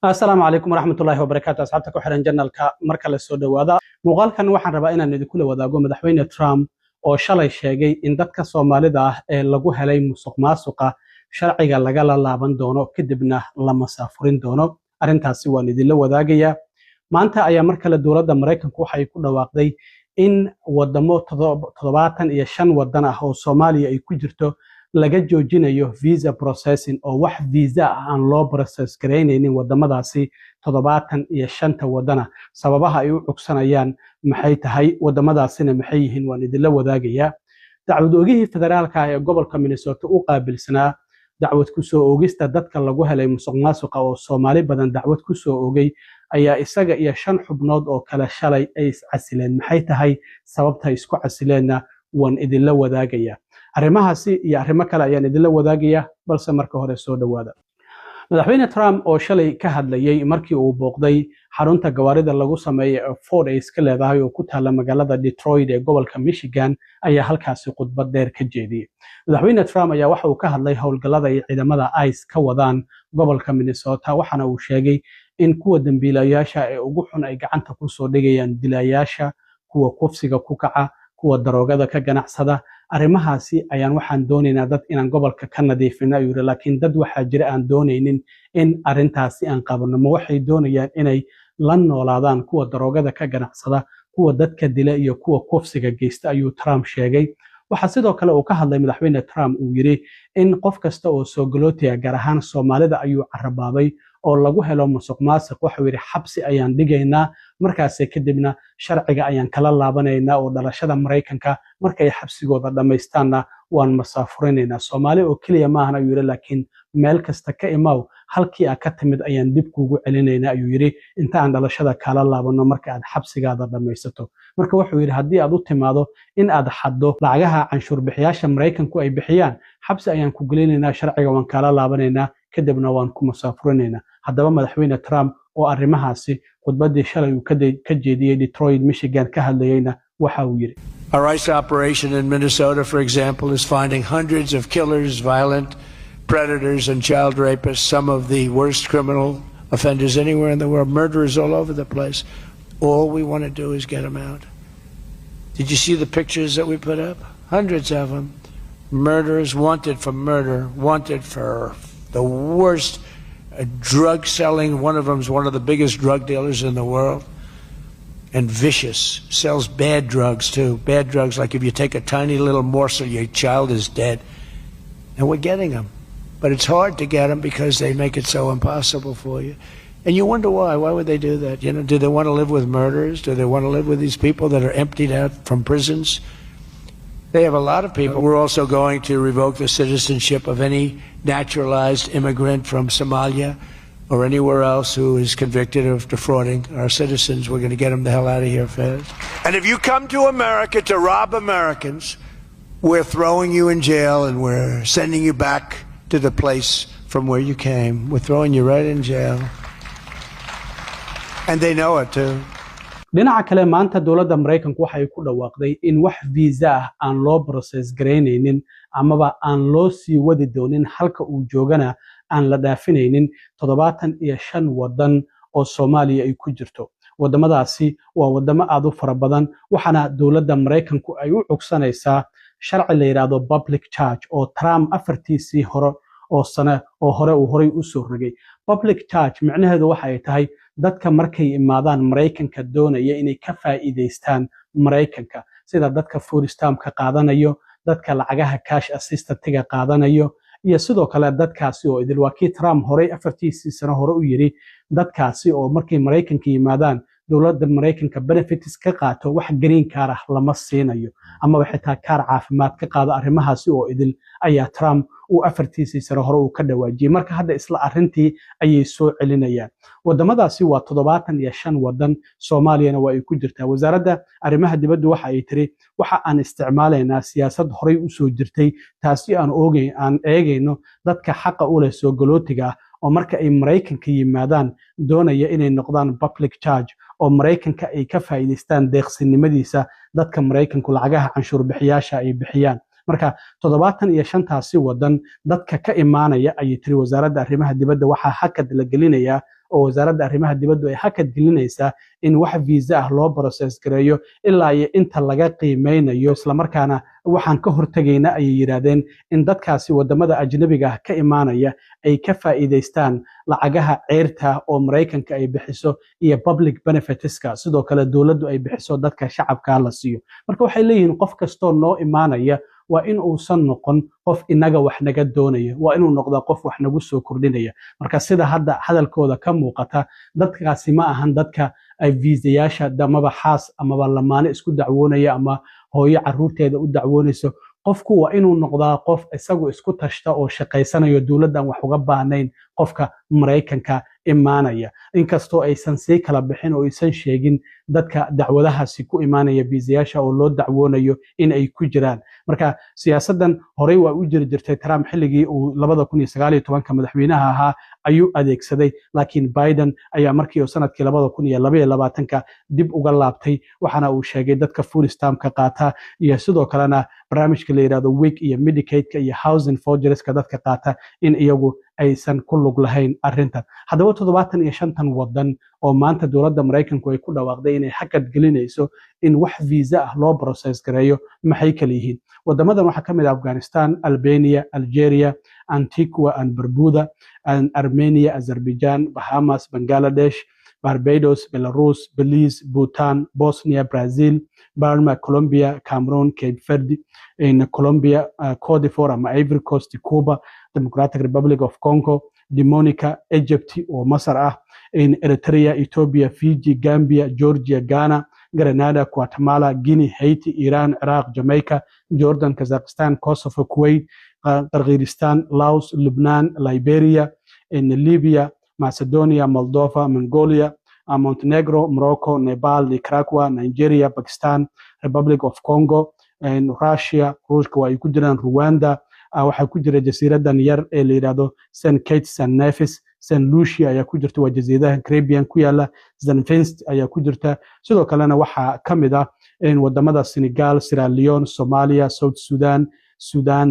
السلام عليكم ورحمة الله وبركاته أصحابتك وحرن جنالka marka la soo dhawaada muuqaalkan waxaan rabaa inaan idinku la wadaago madaxweyne Trump oo shalay sheegay in dadka Soomaalida ah ee lagu helay musuqmaasuqa sharciga laga laaban doono kadibna la masaafurin doono arintaasi waan idin la wadaagaya maanta ayaa markale dowladda Mareykanku waxay ku dhawaaqday in wadamo 75 wadan ah oo Soomaaliya ay ku jirto laga joojinayo visa processing oo wax visa aan loo process gareynaynin wadamadaasi 75 wadana sababaha ay u cugsanayaan maxay tahay wadamadaasina maxay yihiin waan idin la wadaagaya dacwad oogihii federaalka ee gobolka Minnesota u qaabilsanaa dacwad ku soo oogista dadka lagu helay musuqmaasuqa oo Soomaali badan dacwad ku soo oogay ayaa isaga iyo 5 xubnood oo kala shalay ay iscasileen maxay tahay sababta isku casileena waan idin la wadaagaya arrimahaasi iyo arrimo kale ayaan idin la wadaagaya balse marka hore soo dhawaada madaxweyne Trump oo shalay ka hadlayay markii uu booqday xarunta gawaarida lagu sameeyay Ford ay iska leedahay oo ku taala magaalada Detroit ee gobolka Michigan ayaa halkaasi khudbad dheer ka jeediyay madaxweyne Trump ayaa waxa uu ka hadlay howlgallada ay ciidamada ICE ka wadaan gobolka Minnesota waxana uu sheegay in kuwa dambiilayaasha ee ugu xun ay gacanta ku soo dhigayaan dilayaasha kuwa kufsiga ku kaca kuwa daroogada ka ganacsada arrimahaasi ayaan waxaan doonaynaa dad inaan gobolka ka nadiifino ayuu laakiin dad waxa jira aan doonaynin in arintaasi aan qabano ma waxay doonayaan inay la noolaadaan kuwa daroogada ka ganacsada kuwa dadka dila iyo kuwa kufsiga geysta ayuu Trump sheegay waxa sidoo kale uu ka hadlay madaxweyne Trump uu yiri in qof kasta oo soo galootiya gaar ahaan Soomaalida ayuu carabaabay oo lagu helo musuqmaasuq waxa yiri xabsi ayaan dhigaynaa markaas kadibna sharciga ayaan kala laabanaynaa oo dhalashada Mareykanka markay xabsigooda dhameystaana waan masaafurinayna Soomaali oo kaliya ma ahna yiri laakiin meel kasta ka imaaw halkii ka timid ayaan dib kuugu celinaynaa ayuu yiri inta aan dhalashada kala laabano marka aad xabsigaada dhameysato marka wuxuu yiri hadii aad u timaado in aad xaddo lacagaha canshuur bixiyaasha Mareykanku ay bixiyaan xabsi ayaan ku gelinaynaa sharciga waan kala laabanaynaa kadibna waan ku masaafurinayna haddaba madaxweyne Trump oo arrimahaasi khudbadii shalay uu ka jeediyay Detroit Michigan ka hadlayayna waxa uu yiri Our ICE operation in Minnesota, for example, is finding hundreds of killers, violent predators, and child rapists, some of the worst criminal offenders anywhere in the world, murderers all over the place. All we want to do is get them out. Did you see the pictures that we put up? Hundreds of them. Murderers wanted for murder, wanted for the worst drug selling. One of them is one of the biggest drug dealers in the world. And vicious, sells bad drugs too. Bad drugs, like if you take a tiny little morsel, your child is dead. And we're getting them. But it's hard to get them because they make it so impossible for you. And you wonder why. Why would they do that? You know, do they want to live with murderers? Do they want to live with these people that are emptied out from prisons? They have a lot of people. We're also going to revoke the citizenship of any naturalized immigrant from Somalia or anywhere else who is convicted of defrauding our citizens. We're going to get them the hell out of here fast. And if you come to America to rob Americans, we're throwing you in jail and we're sending you back to the place from where you came. We're throwing you right in jail. And they know it too. dhinaca kale maanta dowladda Mareykanku waxay ku dhawaaqday in wax visa aan loo process gareynaynin amaba aan loo sii wadi doonin halka uu joogana aan la dhaafinaynin 75 wadan oo Soomaaliya ay ku jirto wadamadaasi waa wadamo aad u fara badan waxana dowladda Mareykanku ay u cugsanaysaa sharci la yiraahdo public charge oo Trump afartiisii hore oo sano oo hore uu horay u soo rogay public charge macnaheedu waxa ay tahay dadka markay imaadaan Mareykanka doonaya inay ka faa'iideystaan Mareykanka sida dadka food stamp-ka qaadanayo dadka lacagaha cash assistance-ga qaadanayo iyo sidoo kale dadkaasi oo idil waakii Trump horay afartiisii sano hore u yiri dadkaasi oo markay Mareykanka yimaadaan dowladda Mareykanka benefits ka qaato wax green card ah lama siinayo ama xitaa kaar caafimaad ka qaado arrimahaasi oo idil ayaa Trump uu afartiisii sano hore uu ka dhawaajiyay marka hadda isla arintii ayay soo celinayaan wadamadaasi waa 75 wadan Soomaaliyana waa ay ku jirtaa wasaaradda arrimaha dibadda waxa ay tiri waxa aan isticmaalaynaa siyaasad horay u soo jirtay taasi aan eegayno dadka xaqa u leh soo galootiga oo marka ay Mareykanka yimaadaan doonaya inay noqdaan public charge oo Mareykanka ay ka faa'iideystaan deeqsinimadiisa dadka Mareykanku lacagaha canshuur bixiyaasha ay bixiyaan marka 75 wadan dadka ka imaanaya ay tiri wasaaradda arrimaha dibadda waxa hakad la gelinayaa oo wasaaradda arrimaha dibaddu ay hakad gelinaysaa in wax visa ah loo process gareeyo ilaa iyo inta laga qiimeynayo islamarkaana waxaan ka hortagayna ayay yidhaahdeen in dadkaasi wadamada ajnabiga ah ka imaanaya ay ka faa'iidaystaan lacagaha ceyrta oo Maraykanka ay bixiso iyo public benefitska sidoo kale dowladdu ay bixiso dadka shacabka la siiyo marka waxay leeyihiin qof kastoo noo imaanaya waa in uusan noqon qof inaga wax naga doonaya waa inuu noqdo qof wax nagu soo kordhinaya marka sida hadda hadalkooda ka muuqata dadkaasi ma ahan dadka ay viisayaasha damaba xaas amaba lamaane isku dacwoonaya ama hooyo caruurteeda u dacwoonayso qofku waa inuu noqdaa qof isagu isku tashta oo shaqaysanayo dowladdan wax uga baahnayn qofka Maraykanka imaanaya inkastoo aysan sii kala bixin oo aysan sheegin dadka dacwadahaasi ku imaanaya viisayaasha oo loo dacwoonayo in ay ku jiraan marka siyaasadan horey waa u jiri jirtay Trump xilligii uu 2019 madaxweynaha ahaa ayuu adeegsaday laakiin Biden ayaa markii uu sanadkii 2022 dib uga laabtay waxaana uu sheegay dadka full stamp-ka qaata iyo sidoo kalena barnaamijka la yiraahdo WIC iyo Medicaid-ka iyo housing vouchers-ka dadka qaata in iyagu aysan ku lug lahayn arrintan haddaba 75 wadan oo maanta dowladda Maraykanku ay ku dhawaaqday inay hakad gelinayso in wax visa ah loo process gareeyo maxay kala yihiin wadamadan waxaa ka mid ah Afghanistan, Albania, Algeria, Antigua and Barbuda, and Armenia, Azerbaijan, Bahamas, Bangladesh, Barbados, Belarus, Belize, Bhutan, Bosnia, Brazil, Burma, Colombia, Cameroon, Cape Verde, in Colombia, Cote d'Ivoire, Ivory Coast, Cuba, Democratic Republic of Congo, Dominica, Egypt oo Masar ah, in Eritrea, Ethiopia, Fiji, Gambia, Georgia, Ghana, Grenada, Guatemala, Guinea, Haiti, Iran, Iraq, Jamaica, Jordan, Kazakhstan, Kosovo, Kuwait, Kyrgyzstan, Laos, Lebanon, Liberia, in Libya, Macedonia, Moldova, Mongolia, Montenegro, Morocco, Nepal, Nicaragua, Nigeria, Pakistan, Republic of Congo, and Russia, Ruushka waa ay ku jiraan Rwanda, waxaa ku jira jasiiradan yar ee la yiraahdo St. Kitts and Nevis, St. Lucia ayaa ku jirta waa jasiiradaha Caribbean ku yaala, St. Vincent ayaa ku jirta sidoo kalena waxaa ka mid ah in wadamada Senegal, Sierra Leone, Somalia, South Sudan,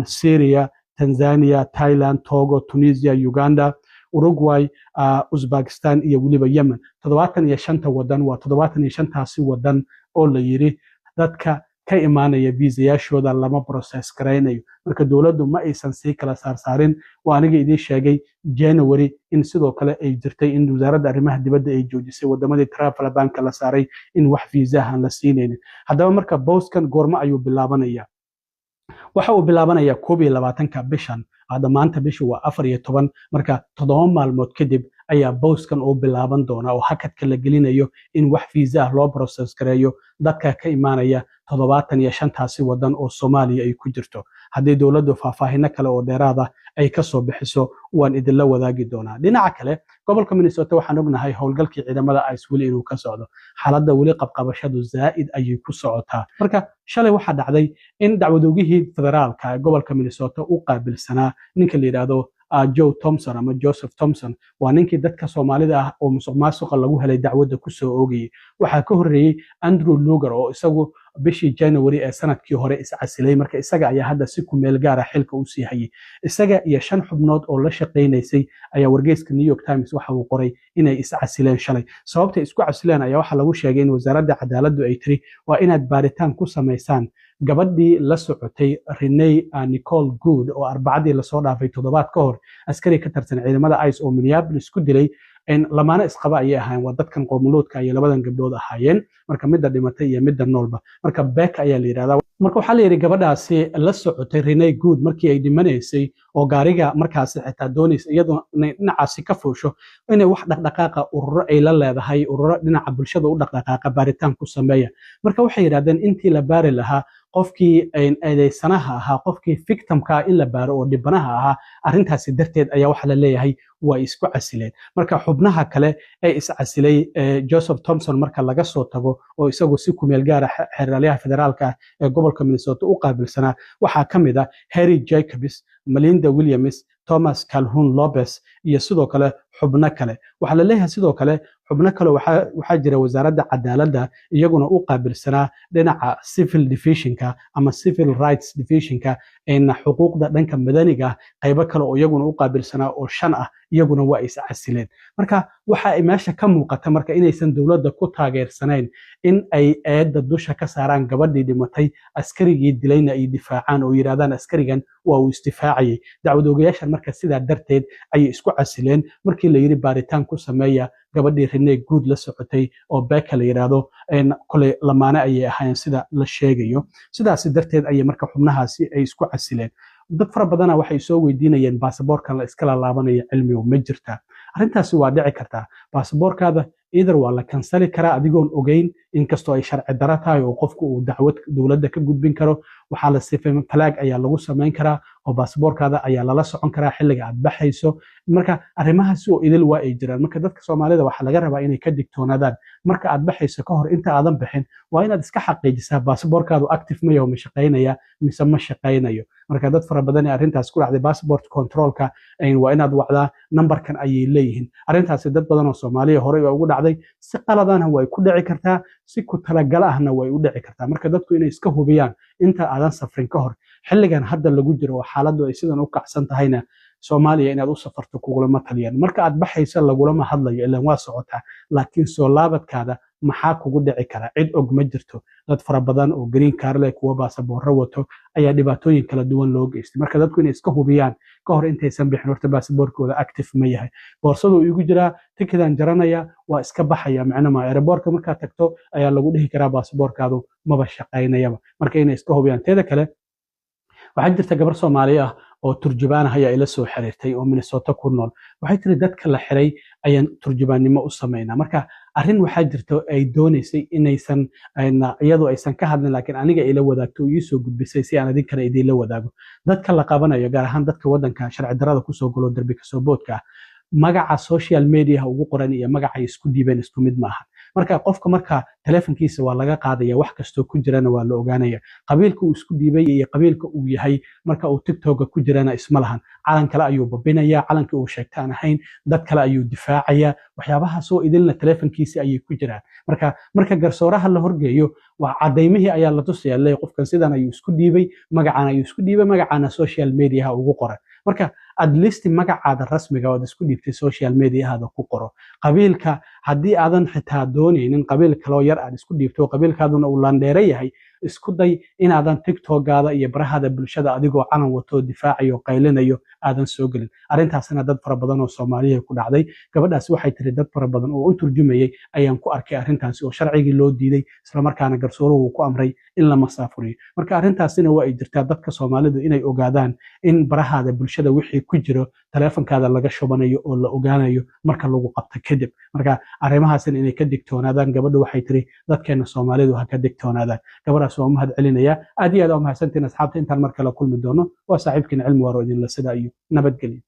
Syria, Tanzania, Thailand, Togo, Tunisia, Uganda, Uruguay, Uzbekistan iyo waliba Yemen 75 wadan waa 75taasi wadan oo la yiri dadka ka imaanaya viisayaashooda lama process gareynayo marka dowladdu ma aysan sii kala saarin waa aniga idin sheegay January in sidoo kale ay jirtay in wasaaradda arrimaha dibadda ay joojisay wadamadii travel bank la saaray in wax visa aan la siinaynin haddaba marka booskan goorma ayuu bilaabanaya waxa uu bilaabanayaa 21 bishan maanta bishu waa 14 marka 7 maalmood kadib ayaa booskan uu bilaaban doona oo hakadka la gelinayo in wax visa loo process gareeyo dadka ka imaanaya 75taasi wadan oo Soomaaliya ay ku jirto haddii dowladdu faahfaahin kale oo dheeraad ay ka soo bixiso waan idin la wadaagi doonaa dhinaca kale gobolka Minnesota waxaan ognahay howlgalkii ciidamada ICE weli inuu ka socdo xaaladda weli qabqabashadu zaa'id ayay ku socotaa marka shalay waxa dhacday in dacwadogihii federaalka ee gobolka Minnesota uu qaabilsanaa ninka la yiraahdo Joe Thompson ama Joseph Thompson waa ninkii dadka Soomaalida ah oo musuqmaasuqa lagu helay dacwadda ku soo oogayay waxa ka horeeyay Andrew Lugar oo isagu bishii January ee sanadkii hore iscasilay marka isaga ayaa hadda si ku meel gaar ah xilka u sii hayay isaga iyo 5 xubnood oo la shaqeynaysay ayaa wargeyska New York Times waxa uu qoray inay iscasileen shalay sababta isku casileen ayaa waxa lagu sheegay in wasaaradda cadaaladdu ay tiri waa inaad baaritaan ku sameysaan gabadhii la socotay Renee Nicole Good oo arbacadii la soo dhaafay toddobaad ka hor askari ka tirsan ciidamada ICE oo Minneapolis ku dilay in lamaana isqaba ay ahaayeen waa dadkan qoomuluudka ay labadan gabdhood ahaayeen marka midda dhimatay iyo midda noolba marka Beck ayaa la yiraahdaa marka waxa la yiri gabadhaasi la socotay Renee Good markii ay dhimanaysay oo gaariga markaas xitaa doonaysay iyadoo dhinacaasi ka foosho inay wax dhaqdhaqaaqa ururo ay la leedahay ururo dhinaca bulshada u dhaqdhaqaaqa baaritaan ku sameeya marka waxay yiraahdeen intii la baari lahaa qofkii eedeysanaha ahaa qofkii victimka in la baaro oo dhibanaha ahaa arintaasi darteed ayaa waxa la leeyahay waa isku casileen marka xubnaha kale ee iscasilay Joseph Thompson marka laga soo tago oo isagu si ku meel gaar ah xeeralyaha federaalka ee gobolka Minnesota u qaabilsanaa waxa kamid ah Harry Jacobs, Melinda Williams, Thomas Calhoun Lopez iyo sidoo kale xubno kale waxa la leeyahay sidoo kale xubno kale waxaa jira wasaaradda cadaaladda iyaguna u qaabilsanaa dhinaca civil divisionka ama civil rights divisionka xuquuqda dhanka madaniga qaybo kale oo iyaguna u qaabilsanaa oo 5 ah iyaguna waa is casileen marka waxa ay meesha ka muuqata marka inaysan dowladda ku taageersanayn in ay eedda dusha ka saaraan gabadhii dhimatay askarigii dilayna ay difaacaan oo yiraahdaan askarigan waa uu istifaacayay dacwad oogayaashan marka sidaa darteed ayay isku casileen markii la yiri baaritaan ku sameeya gabadhii Renee Good la socotay oo Becca la yiraahdo kole lamaane ayay ahaayeen sida la sheegayo sidaas darteed ayay marka xubnahaasi ay isku casileen dad fara badan waxay soo weydiinayeen baasaboorkan la iska laabanaya cilmiga ma jirta arrintaasi waa dhici kartaa baasaboorkaada either waa la kansali karaa adigoon ogeyn inkastoo ay sharci darro tahay oo qofku uu dacwad dowladda ka gudbin karo waxaa la sifay flag ayaa lagu samayn karaa oo baasaboorkaada ayaa lala socon karaa xilliga aad baxayso marka arrimahaasi oo idil waa ay jiraan marka dadka Soomaalida waxa laga rabaa inay ka digtoonaadaan marka aad baxayso ka hor inta aadan bixin waa inaad iska xaqiijisaa baasaboorkaadu active ma yahay ma shaqaynaya mise ma shaqaynayo marka dad fara badan arrintaas ku dhacday passport controlka waa inaad wacdaa numberkan ayay leeyihiin arrintaasi dad badan oo Soomaaliya hore ugu dhacday si qaladana way ku dhici kartaa si ku talagal ahna way u dhici kartaa marka dadku inay iska hubiyaan inta aadan safrin ka hor xilligan hadda lagu jiro xaaladdu ay sidan u kacsan tahayna Soomaaliya inaad u safarto kugulama taliyaan marka aad baxayso lagulama hadlayo ilaa waa socotaa laakiin soo laabadkaada maxaa kugu dhici kara cid og ma jirto dad fara badan oo green card leh kuwa baasaboorro wato ayaa dhibaatooyin kala duwan loo geystay marka dadku inay iska hubiyaan ka hor intaysan bixin horta baasaboorkooda active ma yahay boorsadu igu jira tikidan jaranaya waa iska baxaya macnaheedu airportka marka tagto ayaa lagu dhihi karaa baasaboorkaadu maba shaqaynayaba marka inay iska hubiyaan teeda kale waxaa jirta gabar Soomaali ah oo turjubaan ayaa ila soo xiriirtay oo Minnesota ku nool waxay tiri dadka la xiray ayaan turjubaannimo u sameynaa marka arrin waxaa jirta ay doonaysay inaysan iyadoo aysan ka hadlin laakiin aniga ila wadaagto oo ii soo gudbisay si aan idin kale idin la wadaago dadka la qabanayo gaar ahaan dadka wadanka sharci darrada ku soo galo darbi ka soo boodka magaca social media ugu qoran iyo magaca isku diibeen isku mid maaha marka qofka marka telefonkiisa waa laga qaadaya wax kasto ku jirana waa la ogaanaya qabiilka uu isku diibay iyo qabiilka uu yahay marka uu TikTok ku jirana isma lahan calan kale ayuu babinaya calanka uu sheegtaan ahayn dad kale ayuu difaacaya waxyaabaha soo idilna telefonkiisa ayay ku jiraan marka garsooraha la horgeeyo waa cadeymihii ayaa la tusaya leeyahay qofkan sidan ayuu isku diibay magacana social media ugu qoran marka at least magacaada rasmiga oo isku dhiibtay social media hada ku qoro qabiilka hadii aadan xitaa doonaynin qabiil kale oo yar aad isku dhiibto qabiilkaaduna uu landheere yahay isku day in aadan TikTok-gaada iyo barahada bulshada adigoo calan wato difaacayo qaylinayo aadan soo galin arrintaasna dad fara badan oo Soomaaliyeed ku dhacday gabadhaas waxay tiri dad fara badan oo u turjumayay ayaan ku arkay arrintaas oo sharcigii loo diiday isla markaana garsooruhu ku amray in la masaafuriyo marka arrintaasina waa ay jirtaa dadka Soomaalidu inay ogaadaan in barahada bulshada wixii ku jiro telefonkaada laga shubanayo oo la ogaanayo marka lagu qabto kadib marka arrimahaasina inay ka digtoonaadaan gabadhu waxay tiri dadkeena Soomaalidu ha ka digtoonaadaan gabadhaas waa mahad celinaya aad iyo aad u mahadsantiin asxaabta intaan mar kale kulmi doono waa saaxiibkiin cilmi waro idin la sida iyo nabadgelyo